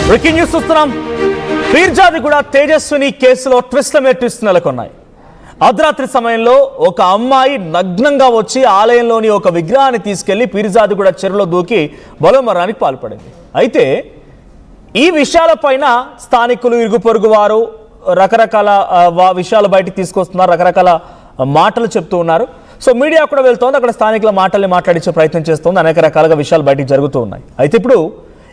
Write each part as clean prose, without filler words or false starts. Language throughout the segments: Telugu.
బ్రేకింగ్ న్యూస్ చూస్తున్నాం. పీర్జాదిగూడ తేజస్విని కేసులో ట్విస్ట్ల మీద ట్విస్ట్ నెలకొన్నాయి. అర్ధరాత్రి సమయంలో ఒక అమ్మాయి నగ్నంగా వచ్చి ఆలయంలోని ఒక విగ్రహాన్ని తీసుకెళ్లి పీర్జాదిగూడ చెరువులో దూకి బలోమరణానికి పాల్పడింది. అయితే ఈ విషయాలపైన స్థానికులు, ఇరుగు పొరుగు వారు రకరకాల విషయాలు బయటికి తీసుకొస్తున్నారు, రకరకాల మాటలు చెప్తూ ఉన్నారు. సో మీడియా కూడా వెళ్తోంది, అక్కడ స్థానికుల మాటల్ని మాట్లాడించే ప్రయత్నం చేస్తోంది. అనేక రకాలుగా విషయాలు బయటికి జరుగుతూ ఉన్నాయి. అయితే ఇప్పుడు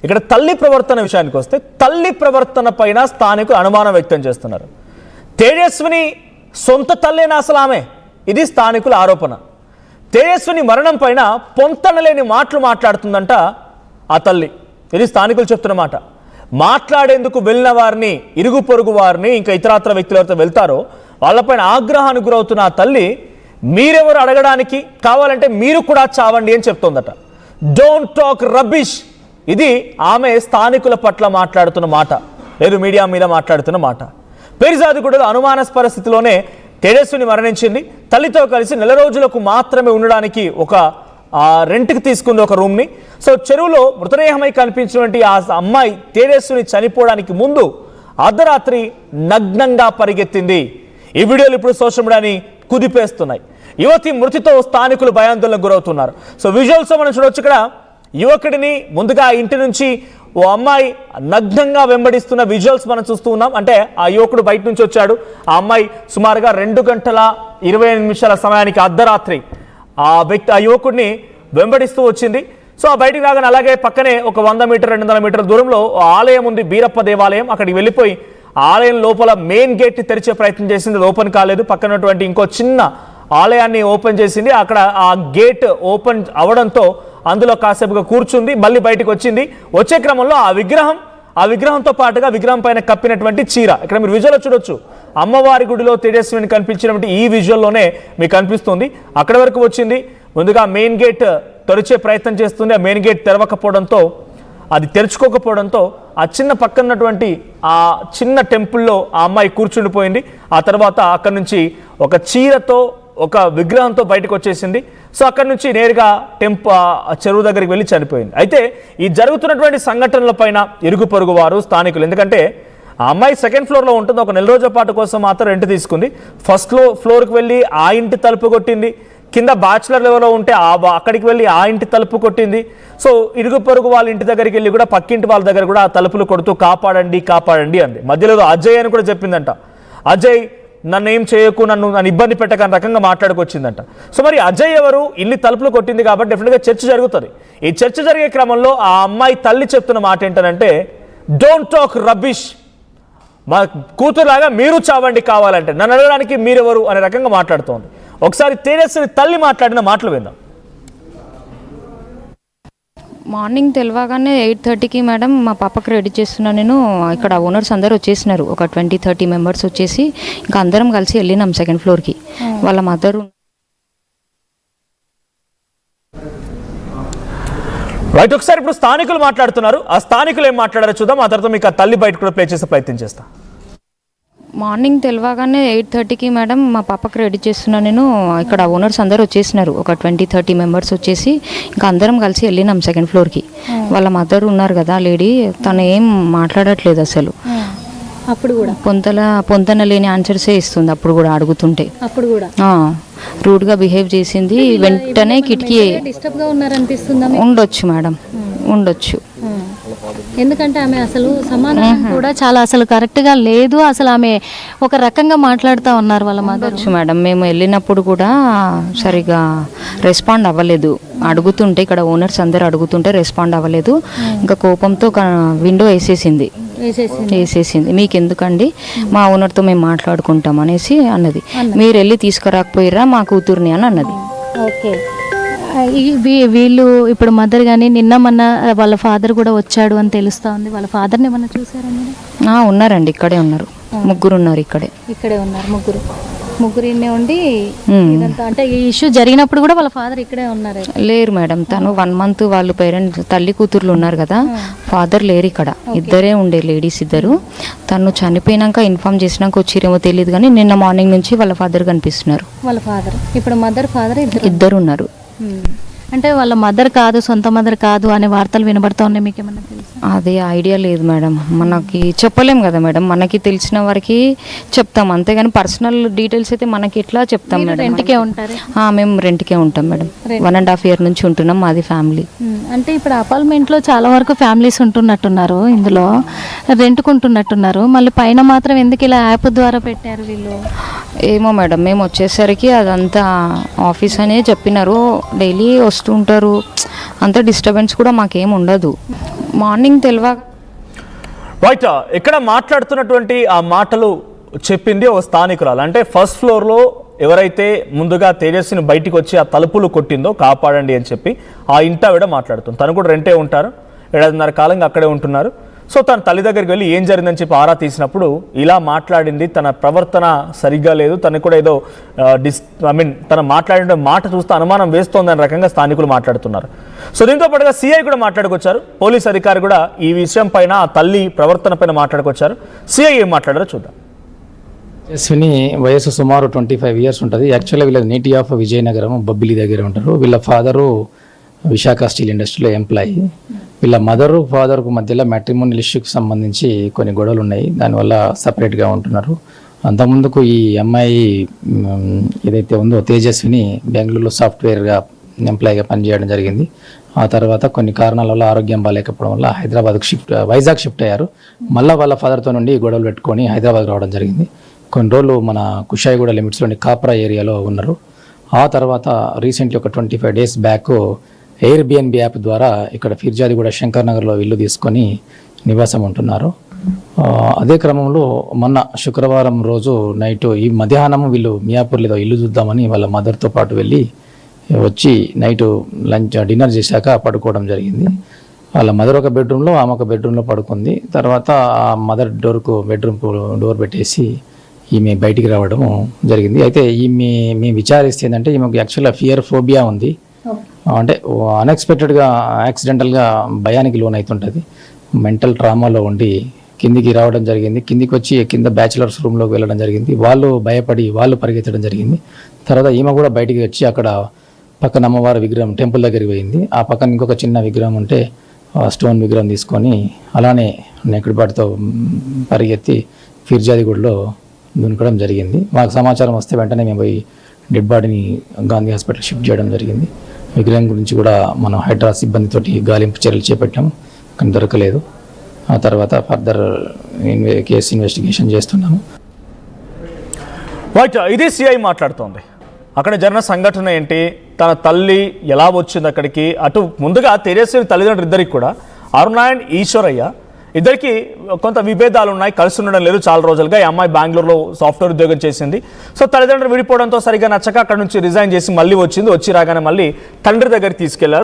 ఇక్కడ తల్లి ప్రవర్తన విషయానికి వస్తే, తల్లి ప్రవర్తన పైన స్థానికులు అనుమానం వ్యక్తం చేస్తున్నారు. తేజస్విని సొంత తల్లేనా అసలు ఆమె? ఇది స్థానికుల ఆరోపణ. తేజస్విని మరణం పైన పొంతనలేని మాటలు మాట్లాడుతుందంట ఆ తల్లి. ఇది స్థానికులు చెప్తున్న మాట. మాట్లాడేందుకు వెళ్ళిన వారిని, ఇరుగు పొరుగు వారిని, ఇంకా ఇతరాతర వ్యక్తులు ఎవరైతే వెళ్తారో వాళ్ళపైన ఆగ్రహానికి గురవుతున్న ఆ తల్లి, మీరెవరు అడగడానికి, కావాలంటే మీరు కూడా చావండి అని చెప్తోందట. Don't talk rubbish. ఇది ఆమె స్థానికుల పట్ల మాట్లాడుతున్న మాట, లేదు మీడియా మీద మాట్లాడుతున్న మాట. పీర్జాదిగూడలో అనుమానాస్పద స్థితిలోనే తేజస్విని మరణించింది. తల్లితో కలిసి నెల రోజులకు మాత్రమే ఉండడానికి ఒక రెంట్కి తీసుకుంది ఒక రూమ్ని. సో చెరువులో మృతదేహమై కనిపించినటువంటి ఆ అమ్మాయి తేజస్విని చనిపోవడానికి ముందు అర్ధరాత్రి నగ్నంగా పరిగెత్తింది. ఈ వీడియోలు ఇప్పుడు సోషల్ మీడియాని కుదిపేస్తున్నాయి. యువతి మృతితో స్థానికులు భయాందోళనకు గురవుతున్నారు. సో విజువల్స్ మనం చూడొచ్చు. ఇక్కడ యువకుడిని ముందుగా ఇంటి నుంచి ఓ అమ్మాయి నగ్నంగా వెంబడిస్తున్న విజువల్స్ మనం చూస్తూ ఉన్నాం. అంటే ఆ యువకుడు బయట నుంచి వచ్చాడు. ఆ అమ్మాయి సుమారుగా 2:28 సమయానికి అర్ధరాత్రి ఆ యువకుడిని వెంబడిస్తూ వచ్చింది. సో ఆ బయటికి రాగానే అలాగే పక్కనే ఒక 100 మీటర్ 200 మీటర్ల దూరంలో ఆలయం ఉంది, బీరప్ప దేవాలయం. అక్కడికి వెళ్ళిపోయి ఆలయం లోపల మెయిన్ గేట్ తెరిచే ప్రయత్నం చేసింది, అది ఓపెన్ కాలేదు. పక్కనటువంటి ఇంకో చిన్న ఆలయాన్ని ఓపెన్ చేసింది. అక్కడ ఆ గేట్ ఓపెన్ అవడంతో అందులో కాసేపుగా కూర్చుంది, మళ్ళీ బయటకు వచ్చింది. వచ్చే క్రమంలో ఆ విగ్రహంతో పాటుగా విగ్రహం పైన కప్పినటువంటి చీర, ఇక్కడ మీరు విజువల్ చూడొచ్చు. అమ్మవారి గుడిలో తేజస్విని కనిపించినటువంటి ఈ విజువల్లోనే మీకు కనిపిస్తుంది. అక్కడి వరకు వచ్చింది. ముందుగా మెయిన్ గేట్ తెరిచే ప్రయత్నం చేస్తుంది. ఆ మెయిన్ గేట్ తెరవకపోవడంతో, అది తెరుచుకోకపోవడంతో ఆ చిన్న పక్కనటువంటి ఆ చిన్న టెంపుల్లో ఆ అమ్మాయి కూర్చుండిపోయింది. ఆ తర్వాత అక్కడి నుంచి ఒక చీరతో, ఒక విగ్రహంతో బయటకు వచ్చేసింది. సో అక్కడి నుంచి నేరుగా చెరువు దగ్గరికి వెళ్ళి చనిపోయింది. అయితే ఈ జరుగుతున్నటువంటి సంఘటనల పైన ఇరుగు పొరుగు వారు, స్థానికులు, ఎందుకంటే ఆ అమ్మాయి సెకండ్ ఫ్లోర్లో ఉంటుంది, ఒక నెల రోజుల పాటు కోసం మాత్రం రెంట్ తీసుకుంది. ఫస్ట్ ఫ్లోర్కి వెళ్ళి ఆ ఇంటి తలుపు కొట్టింది. కింద బ్యాచులర్ లెవెల్లో ఉంటే అక్కడికి వెళ్ళి ఆ ఇంటి తలుపు కొట్టింది. సో ఇరుగు పొరుగు వాళ్ళ ఇంటి దగ్గరికి వెళ్ళి కూడా పక్కింటి వాళ్ళ దగ్గర కూడా ఆ తలుపులు కొడుతూ కాపాడండి కాపాడండి అంది. మధ్యలో అజయ్ అని కూడా చెప్పిందంట. అజయ్ నన్ను ఏం చేయకు, నన్ను ఇబ్బంది పెట్టకని రకంగా మాట్లాడుకొచ్చిందంట. సో మరి అజయ్ ఎవరు? ఇల్లు తలుపులు కొట్టింది కాబట్టి డెఫినెట్గా చర్చ జరుగుతుంది. ఈ చర్చ జరిగే క్రమంలో ఆ అమ్మాయి తల్లి చెప్తున్న మాట ఏంటంటే, డోంట్ టాక్ రబ్బిష్, మా కూతురులాగా మీరు చావండి కావాలంటే, నన్ను అడగడానికి మీరెవరు అనే రకంగా మాట్లాడుతోంది. ఒకసారి తేజస్విని తల్లి మాట్లాడిన మాటలు విందాం. మార్నింగ్ తెలియగానే 8:30కి మేడం మా పాపకి రెడీ చేస్తున్నాను నేను. ఇక్కడ ఓనర్స్ అందరూ వచ్చేసినారు, ఒక 20-30 మెంబర్స్ వచ్చేసి ఇంకా అందరం కలిసి వెళ్ళినాం సెకండ్ ఫ్లోర్కి. వాళ్ళ మదరు రైట్. ఒకసారి ఇప్పుడు స్థానికులు మాట్లాడుతున్నారు. ఆ స్థానికులు ఏం మాట్లాడారో చూద్దాం. ఆ తర్వాత మీకు ఆ తల్లి బయట కూడా ప్లే చేసే ప్రయత్నం చేస్తా. మార్నింగ్ తెలియగానే 8:30కి మేడం మా పాపకి రెడీ చేస్తున్నాను నేను. ఇక్కడ ఓనర్స్ అందరూ వచ్చేసినారు, ఒక 20-30 మెంబర్స్ వచ్చేసి ఇంకా అందరం కలిసి వెళ్ళినాం సెకండ్ ఫ్లోర్కి. వాళ్ళ మదర్ ఉన్నారు కదా లేడీ, తను ఏం మాట్లాడట్లేదు అసలు. అప్పుడు కూడా పొంతన లేని ఆన్సర్సే ఇస్తుంది. అప్పుడు కూడా అడుగుతుంటే అప్పుడు కూడా రూడ్గా బిహేవ్ చేసింది. వెంటనే కిటికీ డిస్టర్బ్గా ఉన్నారనిపిస్తుందా? ఉండొచ్చు మేడం, ఉండొచ్చు. ఎందుకంటే ఆమె అసలు సమాధానం కూడా చాలా అసలు కరెక్ట్గా లేదు. అసలు ఆమె ఒక రకంగా మాట్లాడుతూ ఉన్నారు వాళ్ళ మదర్. మేడం మేము వెళ్ళినప్పుడు కూడా సరిగా రెస్పాండ్ అవ్వలేదు. అడుగుతుంటే ఇక్కడ ఓనర్స్ అందరు అడుగుతుంటే రెస్పాండ్ అవ్వలేదు. ఇంకా కోపంతో విండో వేసేసింది. మీకు ఎందుకండి, మా ఓనర్తో మేము మాట్లాడుకుంటాం అనేసి అన్నది. మీరు వెళ్ళి తీసుకురాకపోయిరా మా కూతుర్ని అని అన్నది. ఓకే, వీళ్ళు ఇప్పుడు మదర్ కానీ మొన్న వాళ్ళ ఫాదర్ కూడా వచ్చాడు అని తెలుస్తా ఉంది. వాళ్ళ ఫాదర్ని ఏమన్నా చూసారా మీరు? ఉన్నారండి, ఇక్కడే ఉన్నారు. ముగ్గురు ఉన్నారు, ఇక్కడే ఉన్నారు. ముగ్గురు ఉండి ఇదంతా అంటే ఈ ఇష్యూ జరిగినప్పుడు కూడా వాళ్ళ ఫాదర్ ఇక్కడే ఉన్నారు? లేరు మేడం, తను 1 month వాళ్ళు పేరెంట్స్ తల్లి కూతుర్లు ఉన్నారు కదా, ఫాదర్ లేరు ఇక్కడ. ఇద్దరే ఉండే లేడీస్, ఇద్దరు. తను చనిపోయినాక ఇన్ఫార్మ్ చేసినాక వచ్చిరేమో తెలియదు కానీ నిన్న మార్నింగ్ నుంచి వాళ్ళ ఫాదర్ కనిపిస్తున్నారు. వాళ్ళ ఫాదర్ ఇప్పుడు మదర్ ఫాదర్ ఇద్దరు ఉన్నారు. అంటే వాళ్ళ మదర్ కాదు, సొంత మదర్ కాదు అనే వార్తలు వినబడుతూ ఉన్నాయి, మీకు ఏమన్నా తెలుసా? అదే ఐడియా లేదు మేడం, మనకి చెప్పలేం కదా మేడం, మనకి తెలిసిన వరకు చెప్తాం అంతేగాని పర్సనల్ డీటెయిల్స్ అయితే మనకి ఎట్లా చెప్తాం మేడం. రెంట్కే ఉంటారు? మేము రెంట్కే ఉంటాం మేడం, 1.5 year నుంచి ఉంటున్నాం, మాది ఫ్యామిలీ. అంటే ఇప్పుడు అపార్ట్మెంట్లో చాలా వరకు ఫ్యామిలీస్ ఉంటున్నట్టున్నారు, ఇందులో రెంట్కుంటున్నట్టున్నారు, మళ్ళీ పైన మాత్రం ఎందుకు ఇలా యాప్ ద్వారా పెట్టారు వీళ్ళు? ఏమో మేడం, మేము వచ్చేసరికి అదంతా ఆఫీస్ అనే చెప్పినారు, డైలీ వస్తుంటారు, అంత డిస్టర్బెన్స్ కూడా మాకేం ఉండదు. మార్నింగ్ రైట్, ఇక్కడ మాట్లాడుతున్నటువంటి ఆ మాటలు చెప్పింది ఒక స్థానికురాలు. అంటే ఫస్ట్ ఫ్లోర్లో ఎవరైతే ముందుగా తేజస్విని బయటికి వచ్చి ఆ తలుపులు కొట్టిందో కాపాడండి అని చెప్పి ఆ ఇంటావిడ మాట్లాడుతుంది. తను కూడా రెంటే ఉంటారు, 7.5 కాలంగా అక్కడే ఉంటున్నారు. సో తన తల్లి దగ్గరికి వెళ్ళి ఏం జరిగిందని చెప్పి ఆరా తీసినప్పుడు ఇలా మాట్లాడింది, తన ప్రవర్తన సరిగ్గా లేదు, తనకు కూడా ఏదో తన మాట్లాడిన మాట చూస్తే అనుమానం వేస్తోందనే రకంగా స్థానికులు మాట్లాడుతున్నారు. సో దీంతో పాటుగా సిఐ కూడా మాట్లాడుకొచ్చారు, పోలీస్ అధికారి కూడా ఈ విషయం పైన ఆ తల్లి ప్రవర్తన పైన మాట్లాడుకొచ్చారు. సిఐ ఏం మాట్లాడారో చూద్దాం. తేజస్విని వయసు సుమారు 25 years ఉంటుంది. యాక్చువల్గా వీళ్ళ నేటి ఆఫ్ విజయనగరం బొబ్బిలి దగ్గర ఉంటారు. వీళ్ళ ఫాదరు విశాఖ స్టీల్ ఇండస్ట్రీలో ఎంప్లాయీ. వీళ్ళ మదరు ఫాదర్కు మధ్యలో మ్యాట్రిమోనియల్ ఇష్యూకి సంబంధించి కొన్ని గొడవలు ఉన్నాయి, దానివల్ల సపరేట్గా ఉంటున్నారు. అంతకుముందుకు ఈ అమ్మాయి ఏదైతే ఉందో తేజస్విని బెంగళూరులో సాఫ్ట్వేర్గా ఎంప్లాయీగా పనిచేయడం జరిగింది. ఆ తర్వాత కొన్ని కారణాల వల్ల ఆరోగ్యం బాగాలేకపోవడం వల్ల వైజాగ్ షిఫ్ట్ అయ్యారు. మళ్ళీ వాళ్ళ ఫాదర్తో నుండి గొడవలు పెట్టుకొని హైదరాబాద్ రావడం జరిగింది. కొన్ని రోజులు మన కుషాయిగూడ లిమిట్స్లోని కాప్రా ఏరియాలో ఉన్నారు. ఆ తర్వాత రీసెంట్లీ ఒక 25 days బ్యాక్ ఎయిర్బిఎన్బి యాప్ ద్వారా ఇక్కడ ఫిర్జాదిగూడ శంకర్ నగర్లో ఇల్లు తీసుకొని నివాసం ఉంటున్నారు. అదే క్రమంలో మొన్న శుక్రవారం రోజు నైట్ ఈ మధ్యాహ్నం వీళ్ళు మియాపూర్లో ఇల్లు చూద్దామని వాళ్ళ మదర్తో పాటు వెళ్ళి వచ్చి నైట్ డిన్నర్ చేశాక పడుకోవడం జరిగింది. వాళ్ళ మదర్ ఒక బెడ్రూమ్లో, ఆమె ఒక బెడ్రూమ్లో పడుకుంది. తర్వాత ఆ మదర్ బెడ్రూమ్కు డోర్ పెట్టేసి ఈమె బయటికి రావడం జరిగింది. అయితే మేము విచారిస్తే ఏంటంటే ఈమెకు యాక్చువల్గా ఫియర్ ఫోబియా ఉంది, అంటే అన్ఎక్స్పెక్టెడ్గా యాక్సిడెంటల్గా భయానికి లోన్ అవుతుంటుంది. మెంటల్ ట్రామాలో ఉండి కిందికి రావడం జరిగింది. కిందికి వచ్చి కింద బ్యాచిలర్స్ రూమ్లోకి వెళ్ళడం జరిగింది. వాళ్ళు భయపడి వాళ్ళు పరిగెత్తడం జరిగింది. తర్వాత ఈమె కూడా బయటికి వచ్చి అక్కడ పక్కన అమ్మవారి విగ్రహం టెంపుల్ దగ్గరికి పోయింది. ఆ పక్కన ఇంకొక చిన్న విగ్రహం ఉంటే స్టోన్ విగ్రహం తీసుకొని అలానే నెక్కడిపాటితో పరిగెత్తి ఫిర్జాదిగూడలో దునకడం జరిగింది. మాకు సమాచారం వస్తే వెంటనే మేము పోయి డెడ్ బాడీని గాంధీ హాస్పిటల్ షిఫ్ట్ చేయడం జరిగింది. విగ్రహం గురించి కూడా మనం హైడ్రా సిబ్బందితోటి గాలింపు చర్యలు చేపట్టాము, కానీ దొరకలేదు. ఆ తర్వాత ఫర్దర్ కేసు ఇన్వెస్టిగేషన్ చేస్తున్నాము. రైట్, ఇది సిఐ మాట్లాడుతోంది. అక్కడ జరిగిన సంఘటన ఏంటి, తన తల్లి ఎలా వచ్చింది అక్కడికి, అటు ముందుగా తేజస్విని తల్లిదండ్రులు ఇద్దరికి కూడా అరుణ అండ్ ఈశ్వరయ్య ఇద్దరికి కొంత విభేదాలు ఉన్నాయి, కలిసి ఉండడం లేదు చాలా రోజులుగా. ఈ అమ్మాయి బెంగళూరులో సాఫ్ట్వేర్ ఉద్యోగం చేసింది. సో తల్లిదండ్రులు విడిపోవడంతో సరిగా నచ్చక అక్కడ నుంచి రిజైన్ చేసి మళ్ళీ వచ్చి రాగానే మళ్ళీ తండ్రి దగ్గరికి తీసుకెళ్లారు.